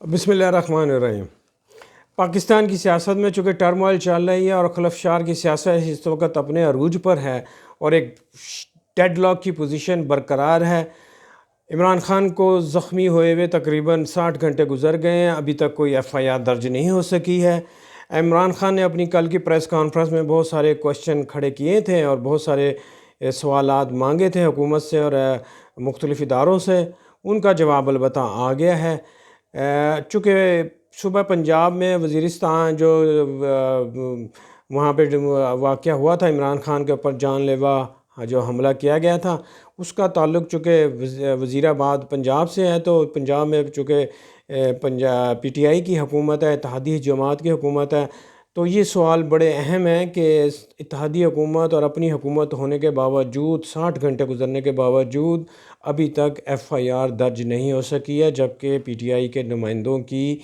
بسم اللہ الرحمن الرحیم۔ پاکستان کی سیاست میں چونکہ ٹرموائل چل رہی ہے اور خلفشار کی سیاست اس وقت اپنے عروج پر ہے اور ایک ڈیڈ لاک کی پوزیشن برقرار ہے۔ عمران خان کو زخمی ہوئے ہوئے تقریباً 60 گھنٹے گزر گئے ہیں، ابھی تک کوئی ایف آئی آر درج نہیں ہو سکی ہے۔ عمران خان نے اپنی کل کی پریس کانفرنس میں بہت سارے کوشچن کھڑے کیے تھے اور بہت سارے سوالات مانگے تھے حکومت سے اور مختلف اداروں سے، ان کا جواب البتہ آ گیا ہے۔ چونکہ صوبہ پنجاب میں وزیرستان جو وہاں پہ واقعہ ہوا تھا عمران خان کے اوپر جان لیوا جو حملہ کیا گیا تھا، اس کا تعلق چونکہ وزیر آباد پنجاب سے ہے، تو پنجاب میں چونکہ پی ٹی آئی کی حکومت ہے، اتحادی جماعت کی حکومت ہے، تو یہ سوال بڑے اہم ہیں کہ اتحادی حکومت اور اپنی حکومت ہونے کے باوجود 60 گھنٹے گزرنے کے باوجود ابھی تک ایف آئی آر درج نہیں ہو سکی ہے، جبکہ پی ٹی آئی کے نمائندوں کی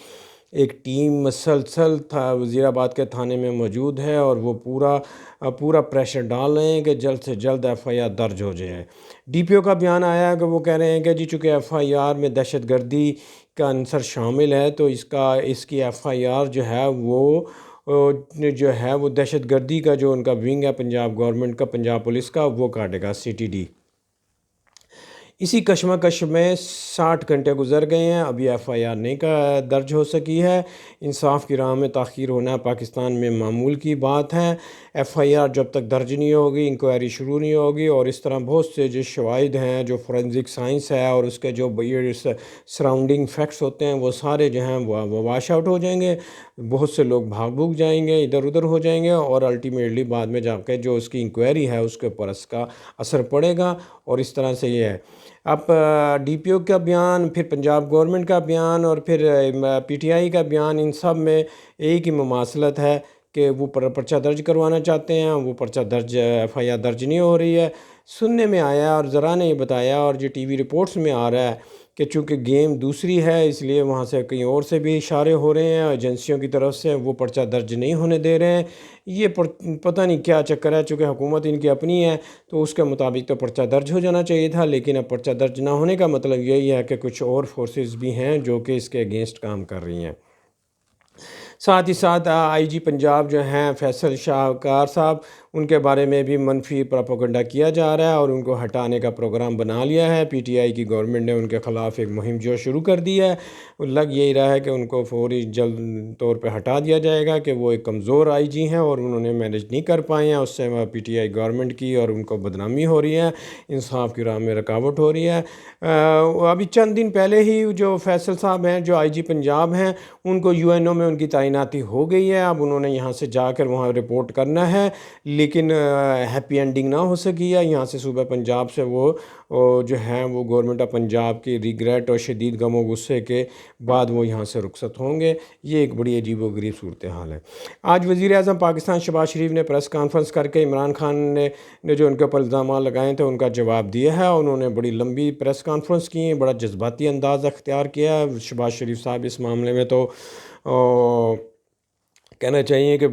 ایک ٹیم مسلسل وزیر آباد کے تھانے میں موجود ہے اور وہ پورا پریشر ڈال رہے ہیں کہ جلد سے جلد ایف آئی آر درج ہو جائے۔ ڈی پی او کا بیان آیا ہے کہ وہ کہہ رہے ہیں کہ جی چونکہ ایف آئی آر میں دہشت گردی کا عنصر شامل ہے تو اس کی ایف آئی آر جو ہے وہ دہشت گردی کا جو ان کا ونگ ہے پنجاب گورنمنٹ کا، پنجاب پولیس کا، وہ کاٹے گا، سی ٹی ڈی۔ اسی کشمکش میں 60 گھنٹے گزر گئے ہیں، ابھی ایف آئی آر نہیں درج ہو سکی ہے۔ انصاف کی راہ میں تاخیر ہونا پاکستان میں معمول کی بات ہے۔ ایف آئی آر جب تک درج نہیں ہوگی، انکوائری شروع نہیں ہوگی، اور اس طرح بہت سے جو شواہد ہیں، جو فورنزک سائنس ہے اور اس کے جو سراؤنڈنگ فیکٹس ہوتے ہیں، وہ سارے جو ہیں وہ واش آؤٹ ہو جائیں گے۔ بہت سے لوگ بھوگ جائیں گے، ادھر ادھر ہو جائیں گے، اور الٹیمیٹلی بعد میں جا کے جو اس کی انکوائری ہے اس کے اوپر اس کا اثر پڑے گا، اور اس طرح سے یہ ہے۔ اب ڈی پی او کا بیان، پھر پنجاب گورنمنٹ کا بیان، اور پھر پی ٹی آئی کا بیان، ان سب میں ایک ہی مماثلت ہے کہ وہ پرچہ درج کروانا چاہتے ہیں، وہ پرچہ درج ایف آئی آر درج نہیں ہو رہی ہے۔ سننے میں آیا اور ذرا نے یہ بتایا اور جو ٹی وی رپورٹس میں آ رہا ہے کہ چونکہ گیم دوسری ہے، اس لیے وہاں سے کہیں اور سے بھی اشارے ہو رہے ہیں، ایجنسیوں کی طرف سے وہ پرچہ درج نہیں ہونے دے رہے ہیں۔ یہ پتہ نہیں کیا چکر ہے، چونکہ حکومت ان کی اپنی ہے تو اس کے مطابق تو پرچہ درج ہو جانا چاہیے تھا، لیکن اب پرچہ درج نہ ہونے کا مطلب یہی ہے کہ کچھ اور فورسز بھی ہیں جو کہ اس کے اگینسٹ کام کر رہی ہیں۔ ساتھ ہی ساتھ آئی جی پنجاب جو ہیں فیصل شاہکار صاحب، ان کے بارے میں بھی منفی پروپیگنڈا کیا جا رہا ہے اور ان کو ہٹانے کا پروگرام بنا لیا ہے۔ پی ٹی آئی کی گورنمنٹ نے ان کے خلاف ایک مہم جو شروع کر دی ہے، لگ یہی رہا ہے کہ ان کو فوری جلد طور پہ ہٹا دیا جائے گا کہ وہ ایک کمزور آئی جی ہیں اور انہوں نے مینج نہیں کر پائے ہیں، اس سے پی ٹی آئی گورنمنٹ کی اور ان کو بدنامی ہو رہی ہے، انصاف کی راہ میں رکاوٹ ہو رہی ہے۔ ابھی چند دن پہلے ہی جو فیصل صاحب ہیں جو آئی جی پنجاب ہیں، ان کو یو این او میں ان کی تعیناتی ہو گئی ہے، اب انہوں نے یہاں سے جا کر وہاں رپورٹ کرنا ہے، لیکن ہیپی اینڈنگ نہ ہو سکی ہے۔ یہاں سے صوبہ پنجاب سے وہ جو ہیں وہ گورنمنٹ آف پنجاب کی ریگریٹ اور شدید غم و غصے کے بعد وہ یہاں سے رخصت ہوں گے۔ یہ ایک بڑی عجیب و غریب صورتحال ہے۔ آج وزیر اعظم پاکستان شہباز شریف نے پریس کانفرنس کر کے عمران خان نے جو ان کے اوپر الزامات لگائے تھے ان کا جواب دیا ہے، انہوں نے بڑی لمبی پریس کانفرنس کی، بڑا جذباتی انداز اختیار کیا ہے۔ شہباز شریف صاحب اس معاملے میں تو کہنا چاہیے کہ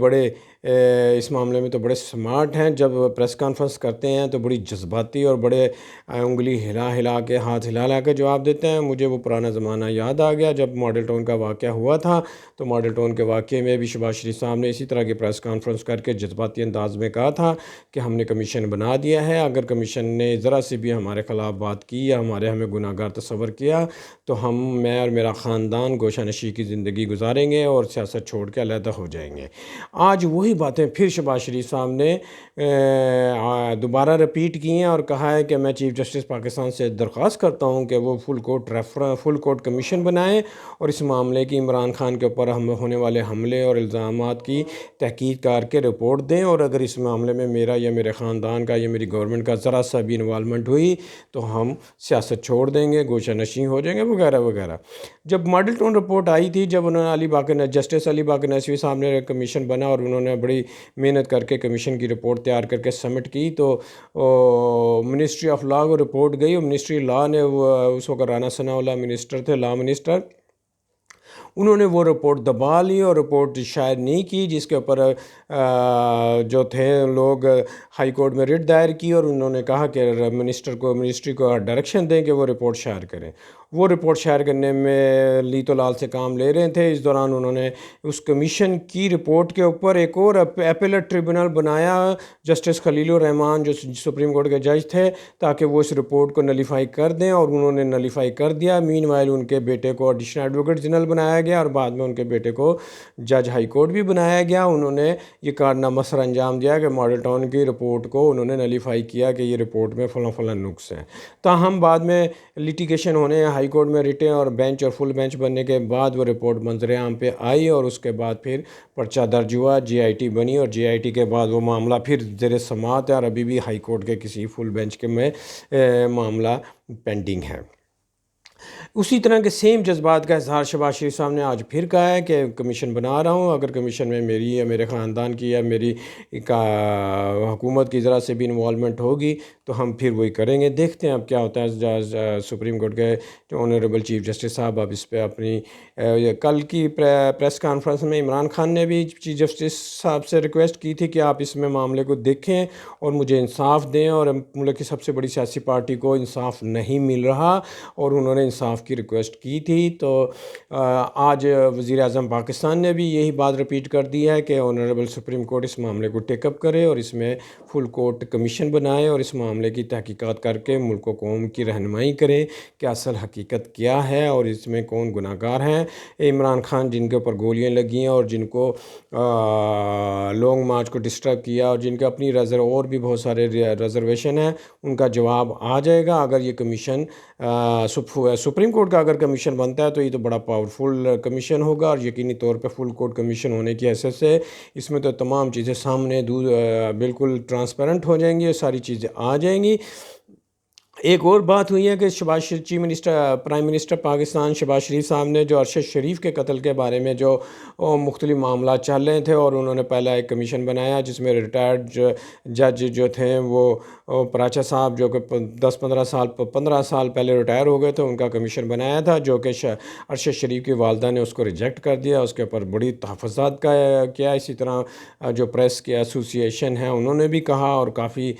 اس معاملے میں تو بڑے سمارٹ ہیں، جب پریس کانفرنس کرتے ہیں تو بڑی جذباتی اور بڑے انگلی ہلا کے، ہاتھ ہلا کے جواب دیتے ہیں۔ مجھے وہ پرانا زمانہ یاد آ گیا جب ماڈل ٹاؤن کا واقعہ ہوا تھا، تو ماڈل ٹاؤن کے واقعے میں بھی شہباز شریف صاحب نے اسی طرح کی پریس کانفرنس کر کے جذباتی انداز میں کہا تھا کہ ہم نے کمیشن بنا دیا ہے، اگر کمیشن نے ذرا سی بھی ہمارے خلاف بات کی یا ہمیں گناہ گار تصور کیا تو میں اور میرا خاندان گوشہ نشی کی زندگی گزاریں گے اور سیاست چھوڑ کے علیحدہ ہو جائیں گے۔ آج وہی باتیں پھر شہباز شریف صاحب نے دوبارہ رپیٹ کی ہیں اور کہا ہے کہ میں چیف جسٹس پاکستان سے درخواست کرتا ہوں کہ وہ فل کورٹ کمیشن بنائیں اور اس معاملے کی عمران خان کے اوپر ہونے والے حملے اور الزامات کی تحقیق کر کے رپورٹ دیں، اور اگر اس معاملے میں میرا یا میرے خاندان کا یا میری گورنمنٹ کا ذرا سا بھی انوالومنٹ ہوئی تو ہم سیاست چھوڑ دیں گے، گوشہ نشین ہو جائیں گے وغیرہ وغیرہ۔ جب ماڈل ٹاؤن رپورٹ آئی تھی، جب انہوں نے جسٹس علی باقر نصوی صاحب نے کمیشن بنا اور انہوں نے بڑی محنت کر کے کمیشن کی رپورٹ تیار کر کے سبمٹ کی، تو منسٹری آف لا کو رپورٹ گئی، اور منسٹری لا نے اس وقت رانا ثناء اللہ منسٹر تھے، لا منسٹر، انہوں نے وہ رپورٹ دبا لی اور رپورٹ شائع نہیں کی، جس کے اوپر جو تھے لوگ ہائی کورٹ میں رٹ دائر کی، اور انہوں نے کہا کہ منسٹری کو ڈائریکشن دیں کہ وہ رپورٹ شائع کریں، وہ رپورٹ شائع کرنے میں لیتو لال سے کام لے رہے تھے۔ اس دوران انہوں نے اس کمیشن کی رپورٹ کے اوپر ایک اور اپیلیٹ ٹریبونل بنایا، جسٹس خلیل الرحمان جو سپریم کورٹ کے جج تھے، تاکہ وہ اس رپورٹ کو نلیفائی کر دیں، اور انہوں نے نلیفائی کر دیا۔ مین وائل ان کے بیٹے کو ایڈیشنل ایڈوکیٹ جنرل بنایا گیا، اور بعد میں ان کے بیٹے کو جج ہائی کورٹ بھی بنایا گیا۔ انہوں نے یہ کارنامہ سر انجام دیا کہ ماڈل ٹاؤن کی رپورٹ کو انہوں نے نلیفائی کیا کہ یہ رپورٹ میں فلاں فلاں نقص ہیں۔ تاہم بعد میں لیٹیگیشن ہونے، ہائی کورٹ میں ریٹیں اور بینچ اور فل بینچ بننے کے بعد وہ رپورٹ منظر عام پہ آئی، اور اس کے بعد پھر پرچہ درج ہوا، جے آئی ٹی بنی، اور جے آئی ٹی کے بعد وہ معاملہ پھر زیر سماعت ہے، اور ابھی بھی ہائی کورٹ کے کسی فل بینچ کے میں معاملہ پینڈنگ ہے۔ اسی طرح کے سیم جذبات کا اظہار شہباز شریف صاحب نے آج پھر کہا ہے کہ کمیشن بنا رہا ہوں، اگر کمیشن میں میری یا میرے خاندان کی یا میری حکومت کی ذرا سے بھی انوالومنٹ ہوگی تو ہم پھر وہی کریں گے۔ دیکھتے ہیں اب کیا ہوتا ہے۔ سپریم کورٹ کے جو آنریبل چیف جسٹس صاحب اب اس پہ اپنی کل کی پریس کانفرنس میں عمران خان نے بھی چیف جسٹس صاحب سے ریکویسٹ کی تھی کہ آپ اس میں معاملے کو دیکھیں اور مجھے انصاف دیں، اور ملک کی سب سے بڑی سیاسی پارٹی کو انصاف نہیں مل رہا، اور انہوں نے انصاف کی ریکویسٹ کی تھی۔ تو آج وزیر اعظم پاکستان نے بھی یہی بات رپیٹ کر دی ہے کہ آنریبل سپریم کورٹ اس معاملے کو ٹیک اپ کرے اور اس میں فل کورٹ کمیشن بنائے، اور اس معاملے کی تحقیقات کر کے ملک و قوم کی رہنمائی کرے کہ اصل حقیقت کیا ہے اور اس میں کون گناہ گار ہیں۔ عمران خان جن کے اوپر گولیاں لگی ہیں اور جن کو لانگ مارچ کو ڈسٹرب کیا، اور جن کے اپنی اور بھی بہت سارے ریزرویشن ہیں، ان کا جواب آ جائے گا اگر یہ کمیشن سپریم کورٹ کا اگر کمیشن بنتا ہے تو یہ تو بڑا پاورفل کمیشن ہوگا، اور یقینی طور پہ فل کورٹ کمیشن ہونے کی حیثیت سے اس میں تو تمام چیزیں سامنے بالکل ٹرانسپیرنٹ ہو جائیں گی، ساری چیزیں آ جائیں گی۔ ایک اور بات ہوئی ہے کہ پرائم منسٹر پاکستان شہباز شریف صاحب نے جو ارشد شریف کے قتل کے بارے میں جو مختلف معاملات چل رہے تھے، اور انہوں نے پہلا ایک کمیشن بنایا جس میں ریٹائرڈ جج جو تھے وہ پراچا صاحب جو کہ 15 سال پہلے ریٹائر ہو گئے تھے، ان کا کمیشن بنایا تھا، جو کہ ارشد شریف کی والدہ نے اس کو ریجیکٹ کر دیا، اس کے اوپر بڑی تحفظات کیا۔ اسی طرح جو پریس کے ایسوسی ایشن ہیں انہوں نے بھی کہا، اور کافی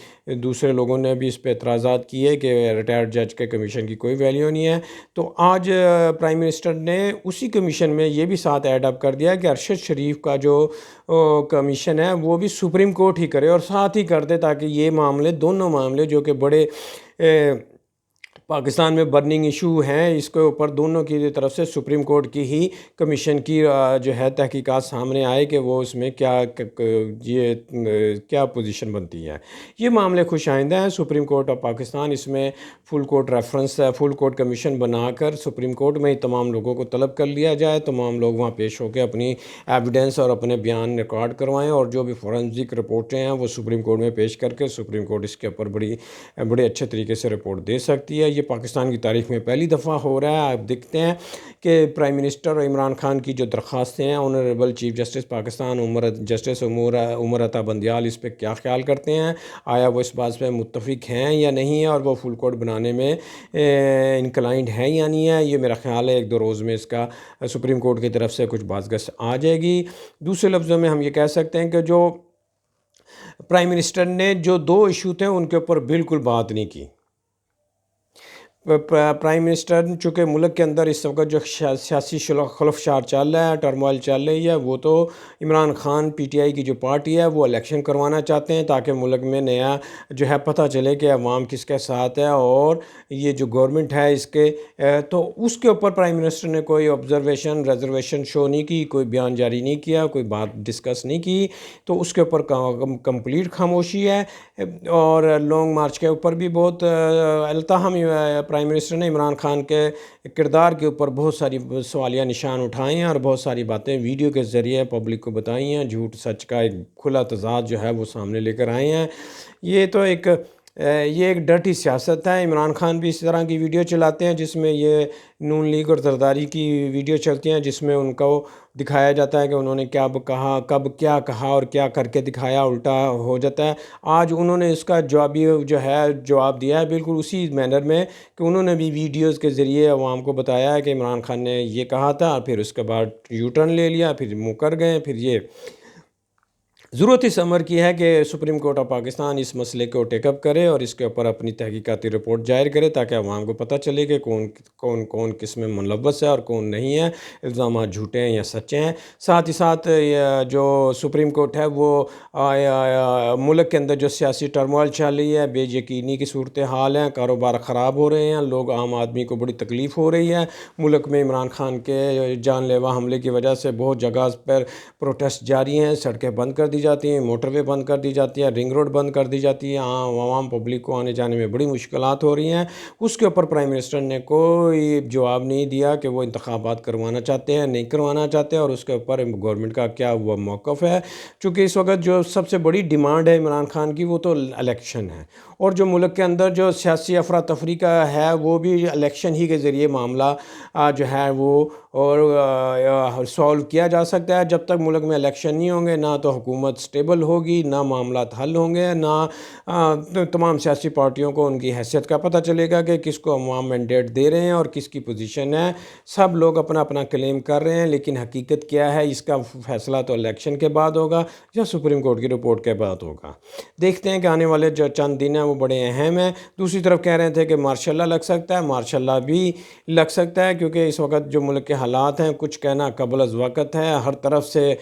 دوسرے لوگوں نے بھی اس پہ اعتراضات کیے کہ ریٹائرڈ جج کے کمیشن کی کوئی ویلیو نہیں ہے۔ تو آج پرائم منسٹر نے اسی کمیشن میں یہ بھی ساتھ ایڈ اپ کر دیا کہ ارشد شریف کا جو کمیشن ہے وہ بھی سپریم کورٹ ہی کرے، اور ساتھ ہی کر دے تاکہ یہ معاملے دونوں معاملے جو کہ بڑے پاکستان میں برننگ ایشو ہیں، اس کے اوپر دونوں کی طرف سے سپریم کورٹ کی ہی کمیشن کی جو ہے تحقیقات سامنے آئے کہ وہ اس میں کیا پوزیشن بنتی ہے۔ یہ معاملے خوش آئندہ ہیں۔ سپریم کورٹ آف پاکستان اس میں فل کورٹ کمیشن بنا کر سپریم کورٹ میں ہی تمام لوگوں کو طلب کر لیا جائے، تمام لوگ وہاں پیش ہو کے اپنی ایویڈنس اور اپنے بیان ریکارڈ کروائیں، اور جو بھی فورنزک رپورٹیں ہیں وہ سپریم کورٹ میں پیش کر کے سپریم کورٹ اس کے اوپر بڑے اچھے طریقے سے رپورٹ دے سکتی ہے۔ یہ پاکستان کی تاریخ میں پہلی دفعہ ہو رہا ہے۔ آپ دیکھتے ہیں کہ پرائم منسٹر اور عمران خان کی جو درخواستیں ہیں، honourable chief justice Pakistan justice Umar Ata Bandial اس پہ کیا خیال کرتے ہیں، آیا وہ اس بات پہ متفق ہیں یا نہیں ہے، اور وہ فل کورٹ بنانے میں انکلائنڈ ہیں یا نہیں ہے۔ یہ میرا خیال ہے 1-2 روز میں اس کا سپریم کورٹ کی طرف سے کچھ بات آ جائے گی۔ دوسرے لفظوں میں ہم یہ کہہ سکتے ہیں کہ جو پرائم منسٹر نے جو 2 ایشو تھے ان کے اوپر بالکل بات نہیں کی۔ پرائم منسٹر چونکہ ملک کے اندر اس وقت جو سیاسی خلفشار چل رہا ہے، ٹرموائل چل رہی ہے، وہ تو Imran Khan P T I کی جو پارٹی ہے وہ الیکشن کروانا چاہتے ہیں تاکہ ملک میں نیا جو ہے پتہ چلے کہ عوام کس کے ساتھ ہے، اور یہ جو گورنمنٹ ہے اس کے تو اس کے اوپر پرائم منسٹر نے کوئی ریزرویشن شو نہیں کی، کوئی بیان جاری نہیں کیا، کوئی بات ڈسکس نہیں کی، تو اس کے اوپر کمپلیٹ خاموشی ہے۔ اور لانگ مارچ کے اوپر بھی بہت التاحم پرائم منسٹر نے عمران خان کے کردار کے اوپر بہت ساری سوالیہ نشان اٹھائے ہیں، اور بہت ساری باتیں ویڈیو کے ذریعے پبلک کو بتائی ہیں، جھوٹ سچ کا ایک کھلا تضاد جو ہے وہ سامنے لے کر آئے ہیں۔ یہ ایک ڈرٹی سیاست ہے۔ عمران خان بھی اس طرح کی ویڈیو چلاتے ہیں جس میں یہ نون لیگ اور زرداری کی ویڈیو چلتی ہیں، جس میں ان کو دکھایا جاتا ہے کہ انہوں نے کیا کہا، کب کیا کہا اور کیا کر کے دکھایا، الٹا ہو جاتا ہے۔ آج انہوں نے اس کا جواب دیا ہے بالکل اسی مینر میں کہ انہوں نے بھی ویڈیوز کے ذریعے عوام کو بتایا ہے کہ عمران خان نے یہ کہا تھا، پھر اس کے بعد یو ٹرن لے لیا، پھر مکر گئے، پھر یہ ضرورت اس امر کی ہے کہ سپریم کورٹ آف پاکستان اس مسئلے کو ٹیک اپ کرے اور اس کے اوپر اپنی تحقیقاتی رپورٹ جاری کرے تاکہ عوام کو پتہ چلے کہ کون کس میں ملوث ہے اور کون نہیں ہے، الزامات جھوٹے ہیں یا سچے ہیں۔ ساتھ ہی ساتھ جو سپریم کورٹ ہے وہ ملک کے اندر جو سیاسی ٹرموائل چل رہی ہے، بے یقینی کی صورتحال ہیں، کاروبار خراب ہو رہے ہیں، لوگ عام آدمی کو بڑی تکلیف ہو رہی ہے۔ ملک میں عمران خان کے جان لیوا حملے کی وجہ سے بہت جگہ پر پروٹیسٹ جاری ہیں، سڑکیں بند کر دی جاتی ہیں، موٹر وے بند کر دی جاتی ہے، رنگ روڈ بند کر دی جاتی ہے، عوام پبلک کو آنے جانے میں بڑی مشکلات ہو رہی ہیں۔ اس کے اوپر پرائم منسٹر نے کوئی جواب نہیں دیا کہ وہ انتخابات کروانا چاہتے ہیں نہیں کروانا چاہتے، اور اس کے اوپر گورنمنٹ کا کیا وہ موقف ہے، چونکہ اس وقت جو سب سے بڑی ڈیمانڈ ہے عمران خان کی وہ تو الیکشن ہے، اور جو ملک کے اندر جو سیاسی افراتفری کا ہے وہ بھی الیکشن ہی کے ذریعے معاملہ جو ہے وہ اور سولو کیا جا سکتا ہے۔ جب تک ملک میں الیکشن نہیں ہوں گے نہ تو حکومت سٹیبل ہوگی، نہ معاملات حل ہوں گے، نہ تمام سیاسی پارٹیوں کو ان کی حیثیت کا پتہ چلے گا کہ کس کو عوام مینڈیٹ دے رہے ہیں اور کس کی پوزیشن ہے۔ سب لوگ اپنا اپنا کلیم کر رہے ہیں، لیکن حقیقت کیا ہے اس کا فیصلہ تو الیکشن کے بعد ہوگا یا سپریم کورٹ کی رپورٹ کے بعد ہوگا۔ دیکھتے ہیں کہ آنے والے جو چند دن ہیں وہ بڑے اہم ہیں۔ دوسری طرف کہہ رہے تھے کہ مارشاء اللہ لگ سکتا ہے، مارشاء اللہ بھی لگ سکتا ہے، کیونکہ اس وقت جو ملک کے حالات ہیں کچھ کہنا قبل از وقت ہے۔ ہر طرف سے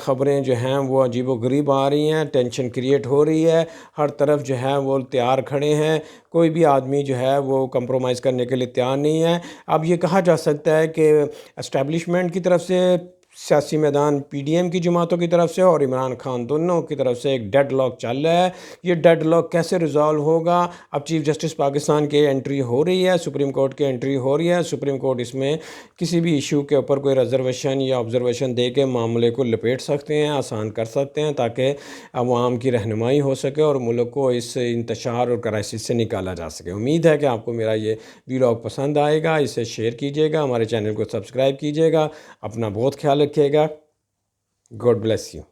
خبریں جو ہیں وہ عجیب و غریب آ رہی ہیں، ٹینشن کریٹ ہو رہی ہے، ہر طرف جو ہے وہ تیار کھڑے ہیں، کوئی بھی آدمی جو ہے وہ کمپرومائز کرنے کے لیے تیار نہیں ہے۔ اب یہ کہا جا سکتا ہے کہ اسٹیبلشمنٹ کی طرف سے، سیاسی میدان پی ڈی ایم کی جماعتوں کی طرف سے اور عمران خان دونوں کی طرف سے ایک ڈیڈ لاک چل رہا ہے۔ یہ ڈیڈ لاک کیسے ریزالو ہوگا؟ اب چیف جسٹس پاکستان کی انٹری ہو رہی ہے، سپریم کورٹ کی انٹری ہو رہی ہے، سپریم کورٹ اس میں کسی بھی ایشو کے اوپر کوئی ریزرویشن یا آبزرویشن دے کے معاملے کو لپیٹ سکتے ہیں، آسان کر سکتے ہیں، تاکہ عوام کی رہنمائی ہو سکے اور ملک کو اس انتشار اور کرائسس سے نکالا جا سکے۔ امید ہے کہ آپ کو میرا یہ ویلاگ پسند آئے گا، اسے شیئر کیجیے گا، ہمارے چینل کو سبسکرائب کیجیے گا، اپنا بہت خیال رکھیے گا۔ God bless you.